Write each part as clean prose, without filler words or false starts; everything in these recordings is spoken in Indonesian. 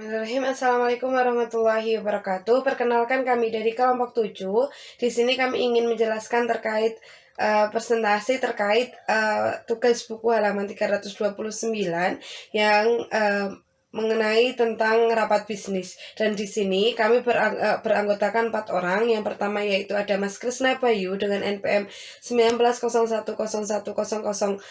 Bismillahirrahmanirrahim. Assalamualaikum warahmatullahi wabarakatuh. Perkenalkan kami dari kelompok 7. Di sini kami ingin menjelaskan terkait presentasi terkait tugas buku halaman 329 yang mengenai tentang rapat bisnis. Dan di sini kami beranggotakan 4 orang. Yang pertama yaitu ada Mas Krisna Bayu dengan NPM 1901010082.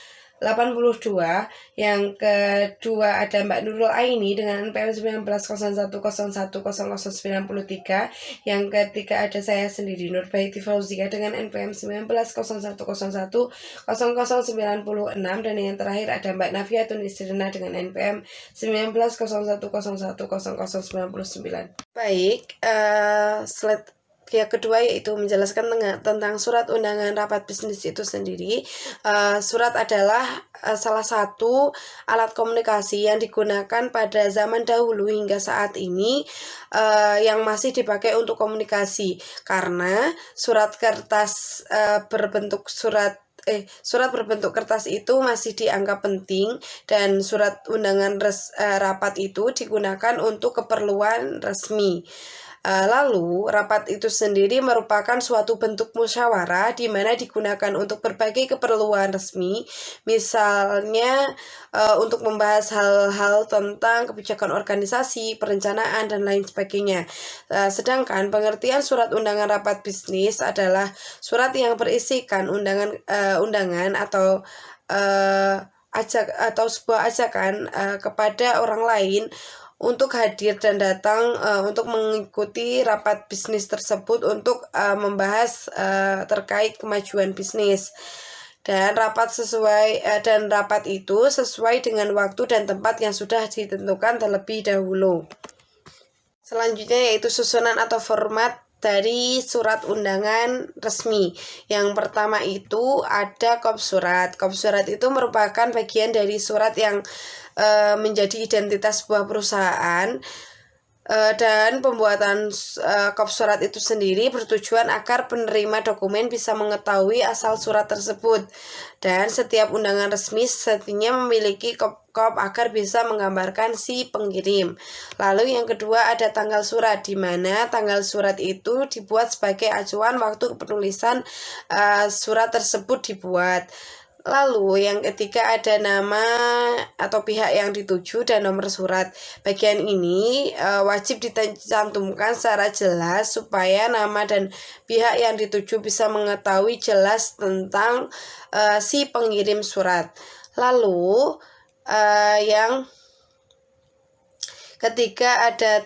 Yang kedua ada Mbak Nurul Aini dengan NPM 1901010093. Yang ketiga ada saya sendiri Nurbaiti Fauzia dengan NPM 1901010096. Dan yang terakhir ada Mbak Nafiatun Isrina dengan NPM 1901010099. Baik, slide yang kedua yaitu menjelaskan tentang surat undangan rapat bisnis itu sendiri. Surat adalah salah satu alat komunikasi yang digunakan pada zaman dahulu hingga saat ini, yang masih dipakai untuk komunikasi, karena surat kertas surat berbentuk kertas itu masih dianggap penting, dan surat undangan rapat itu digunakan untuk keperluan resmi. Lalu, rapat itu sendiri merupakan suatu bentuk musyawarah di mana digunakan untuk berbagai keperluan resmi, misalnya untuk membahas hal-hal tentang kebijakan organisasi, perencanaan, dan lain sebagainya. Sedangkan pengertian surat undangan rapat bisnis adalah surat yang berisikan undangan atau sebuah ajakan kepada orang lain untuk hadir dan datang untuk mengikuti rapat bisnis tersebut untuk membahas terkait kemajuan bisnis. Dan rapat itu sesuai dengan waktu dan tempat yang sudah ditentukan terlebih dahulu. Selanjutnya yaitu susunan atau format dari surat undangan resmi. Yang pertama itu ada kop surat. Kop surat itu merupakan bagian dari surat yang menjadi identitas sebuah perusahaan, dan pembuatan kop surat itu sendiri bertujuan agar penerima dokumen bisa mengetahui asal surat tersebut, dan setiap undangan resmi setinya memiliki kop agar bisa menggambarkan si pengirim. Lalu yang kedua ada tanggal surat, di mana tanggal surat itu dibuat sebagai acuan waktu penulisan surat tersebut dibuat. Lalu yang ketiga ada nama atau pihak yang dituju dan nomor surat. Bagian ini wajib dicantumkan secara jelas supaya nama dan pihak yang dituju bisa mengetahui jelas tentang si pengirim surat. Lalu yang ketiga ada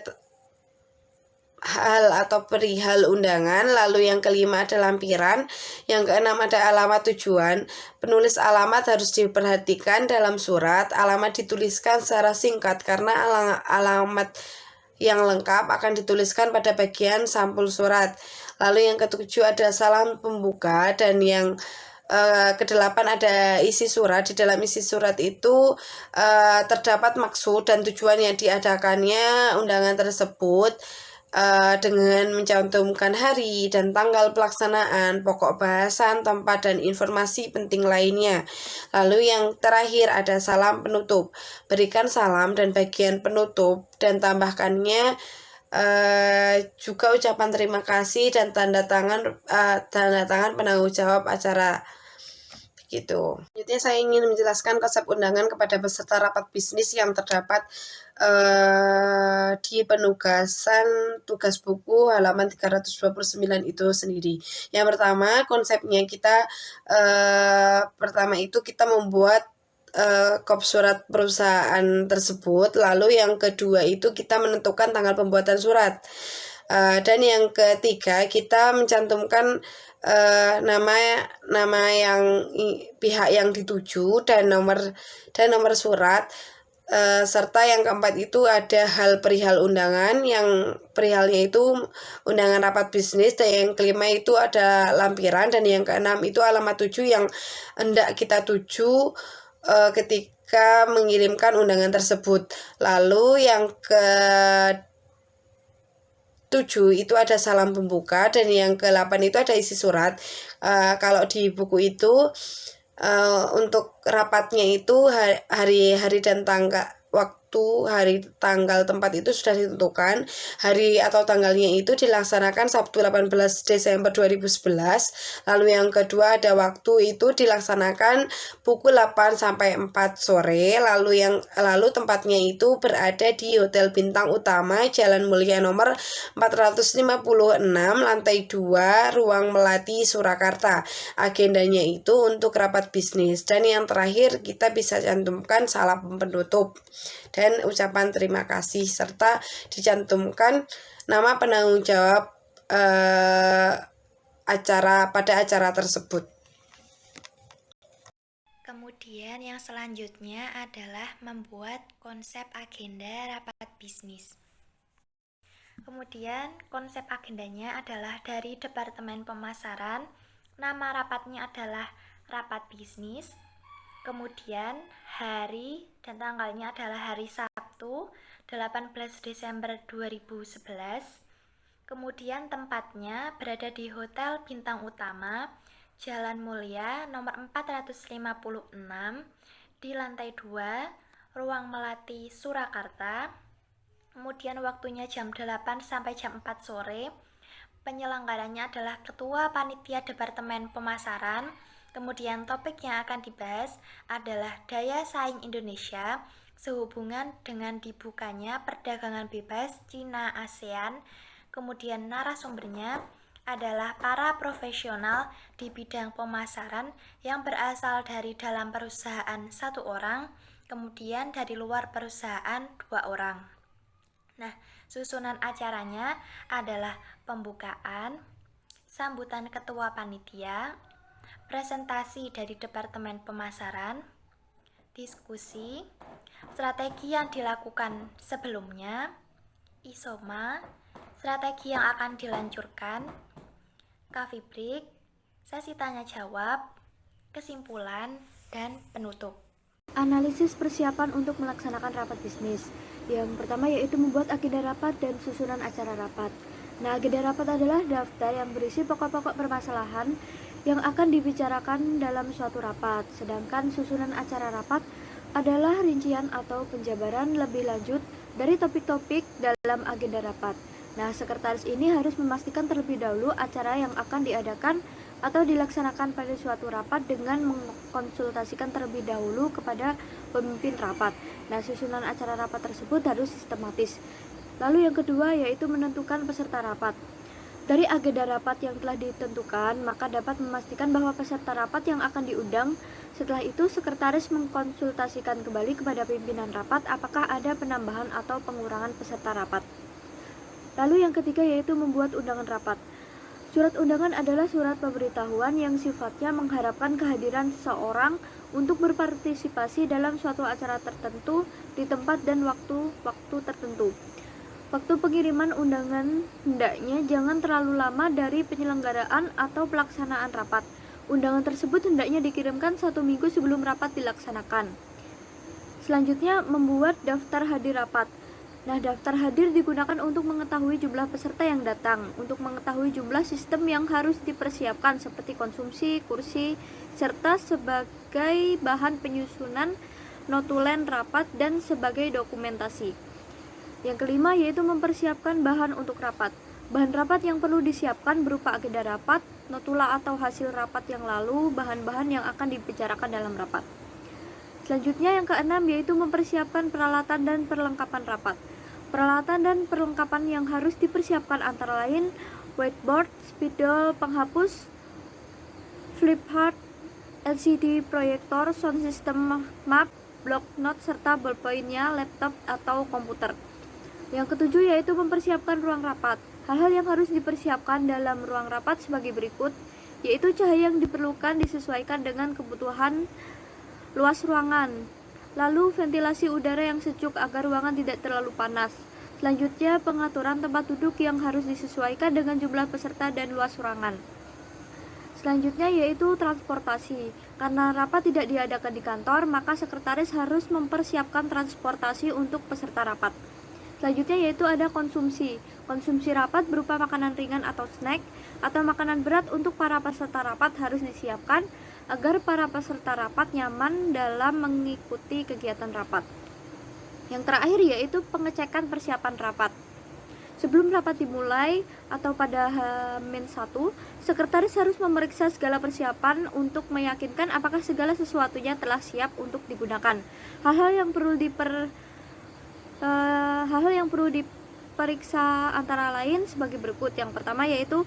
hal atau perihal undangan. Lalu yang kelima ada lampiran. Yang keenam ada alamat tujuan. Penulis alamat harus diperhatikan dalam surat. Alamat dituliskan secara singkat karena alamat yang lengkap akan dituliskan pada bagian sampul surat. Lalu yang ketujuh ada salam pembuka, dan yang kedelapan ada isi surat. Di dalam isi surat itu terdapat maksud dan tujuan yang diadakannya undangan tersebut, dengan mencantumkan hari dan tanggal pelaksanaan, pokok bahasan, tempat, dan informasi penting lainnya. Lalu yang terakhir ada salam penutup. Berikan salam dan bagian penutup dan tambahkannya juga ucapan terima kasih dan tanda tangan penanggung jawab acara. Gitu. Selanjutnya saya ingin menjelaskan konsep undangan kepada peserta rapat bisnis yang terdapat di penugasan tugas buku halaman 329 itu sendiri. Yang pertama, konsepnya pertama itu kita membuat kop surat perusahaan tersebut. Lalu yang kedua itu kita menentukan tanggal pembuatan surat. Dan yang ketiga kita mencantumkan nama yang pihak yang dituju dan nomor surat, serta yang keempat itu ada hal perihal undangan, yang perihalnya itu undangan rapat bisnis, dan yang kelima itu ada lampiran, dan yang keenam itu alamat tuju yang hendak kita tuju ketika mengirimkan undangan tersebut. Lalu yang ke-7 itu ada salam pembuka, dan yang ke-8 itu ada isi surat. Kalau di buku itu untuk rapatnya itu hari dan tanggal waktu, hari, tanggal, tempat itu sudah ditentukan. Hari atau tanggalnya itu dilaksanakan Sabtu 18 Desember 2011. Lalu yang kedua ada waktu itu dilaksanakan pukul 8 sampai 4 sore. Lalu tempatnya itu berada di Hotel Bintang Utama, Jalan Mulia nomor 456, lantai 2, Ruang Melati, Surakarta. Agendanya itu untuk rapat bisnis. Dan yang terakhir kita bisa cantumkan salam penutup dan ucapan terima kasih, serta dicantumkan nama penanggung jawab pada acara tersebut. Kemudian yang selanjutnya adalah membuat konsep agenda rapat bisnis. Kemudian konsep agendanya adalah dari Departemen Pemasaran, nama rapatnya adalah rapat bisnis. Kemudian hari dan tanggalnya adalah hari Sabtu 18 Desember 2011. Kemudian tempatnya berada di Hotel Bintang Utama, Jalan Mulia nomor 456 di lantai 2, Ruang Melati, Surakarta. Kemudian waktunya jam 8 sampai jam 4 sore. Penyelenggaranya adalah Ketua Panitia Departemen Pemasaran. Kemudian topik yang akan dibahas adalah daya saing Indonesia sehubungan dengan dibukanya perdagangan bebas Cina ASEAN. Kemudian narasumbernya adalah para profesional di bidang pemasaran yang berasal dari dalam perusahaan 1 orang, kemudian dari luar perusahaan 2 orang. Nah, susunan acaranya adalah pembukaan, sambutan ketua panitia, presentasi dari Departemen Pemasaran, diskusi, strategi yang dilakukan sebelumnya, isoma, strategi yang akan dilancurkan, coffee break, sesi tanya jawab, kesimpulan, dan penutup. Analisis persiapan untuk melaksanakan rapat bisnis. Yang pertama yaitu membuat agenda rapat dan susunan acara rapat. Nah, agenda rapat adalah daftar yang berisi pokok-pokok permasalahan yang akan dibicarakan dalam suatu rapat. Sedangkan susunan acara rapat adalah rincian atau penjabaran lebih lanjut dari topik-topik dalam agenda rapat. Nah, sekretaris ini harus memastikan terlebih dahulu acara yang akan diadakan atau dilaksanakan pada suatu rapat dengan mengkonsultasikan terlebih dahulu kepada pemimpin rapat. Nah, susunan acara rapat tersebut harus sistematis. Lalu yang kedua yaitu menentukan peserta rapat. Dari agenda rapat yang telah ditentukan, maka dapat memastikan bahwa peserta rapat yang akan diundang. Setelah itu, sekretaris mengkonsultasikan kembali kepada pimpinan rapat apakah ada penambahan atau pengurangan peserta rapat. Lalu yang ketiga yaitu membuat undangan rapat. Surat undangan adalah surat pemberitahuan yang sifatnya mengharapkan kehadiran seseorang untuk berpartisipasi dalam suatu acara tertentu di tempat dan waktu tertentu. Waktu pengiriman undangan hendaknya jangan terlalu lama dari penyelenggaraan atau pelaksanaan rapat. Undangan tersebut hendaknya dikirimkan 1 minggu sebelum rapat dilaksanakan. Selanjutnya, membuat daftar hadir rapat. Nah, daftar hadir digunakan untuk mengetahui jumlah peserta yang datang, untuk mengetahui jumlah sistem yang harus dipersiapkan seperti konsumsi, kursi, serta sebagai bahan penyusunan notulen rapat dan sebagai dokumentasi. Yang kelima yaitu mempersiapkan bahan untuk rapat. Bahan rapat yang perlu disiapkan berupa agenda rapat, notula atau hasil rapat yang lalu, bahan-bahan yang akan dibicarakan dalam rapat. Selanjutnya yang keenam yaitu mempersiapkan peralatan dan perlengkapan rapat. Peralatan dan perlengkapan yang harus dipersiapkan antara lain whiteboard, spidol penghapus, flip chart, LCD proyektor, sound system, map, block note serta ballpointnya, laptop atau komputer. Yang ketujuh yaitu mempersiapkan ruang rapat. Hal-hal yang harus dipersiapkan dalam ruang rapat sebagai berikut, yaitu cahaya yang diperlukan disesuaikan dengan kebutuhan luas ruangan. Lalu ventilasi udara yang sejuk agar ruangan tidak terlalu panas. Selanjutnya pengaturan tempat duduk yang harus disesuaikan dengan jumlah peserta dan luas ruangan. Selanjutnya yaitu transportasi. Karena rapat tidak diadakan di kantor, maka sekretaris harus mempersiapkan transportasi untuk peserta rapat. Selanjutnya yaitu ada konsumsi. Konsumsi rapat berupa makanan ringan atau snack atau makanan berat untuk para peserta rapat harus disiapkan agar para peserta rapat nyaman dalam mengikuti kegiatan rapat. Yang terakhir yaitu pengecekan persiapan rapat. Sebelum rapat dimulai atau pada H-1, sekretaris harus memeriksa segala persiapan untuk meyakinkan apakah segala sesuatunya telah siap untuk digunakan. Hal-hal yang perlu diperiksa antara lain sebagai berikut. Yang pertama yaitu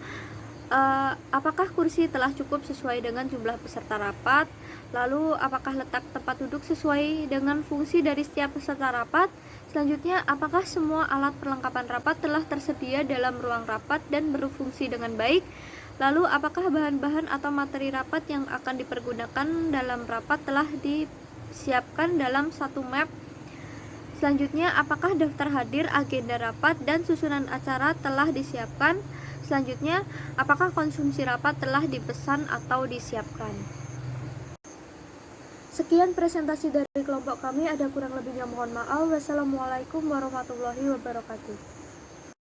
apakah kursi telah cukup sesuai dengan jumlah peserta rapat, lalu apakah letak tempat duduk sesuai dengan fungsi dari setiap peserta rapat. Selanjutnya, apakah semua alat perlengkapan rapat telah tersedia dalam ruang rapat dan berfungsi dengan baik. Lalu, apakah bahan-bahan atau materi rapat yang akan dipergunakan dalam rapat telah disiapkan dalam satu map. Selanjutnya, apakah daftar hadir, agenda rapat, dan susunan acara telah disiapkan. Selanjutnya, apakah konsumsi rapat telah dipesan atau disiapkan. Sekian presentasi dari kelompok kami, ada kurang lebihnya mohon maaf. Wassalamualaikum warahmatullahi wabarakatuh.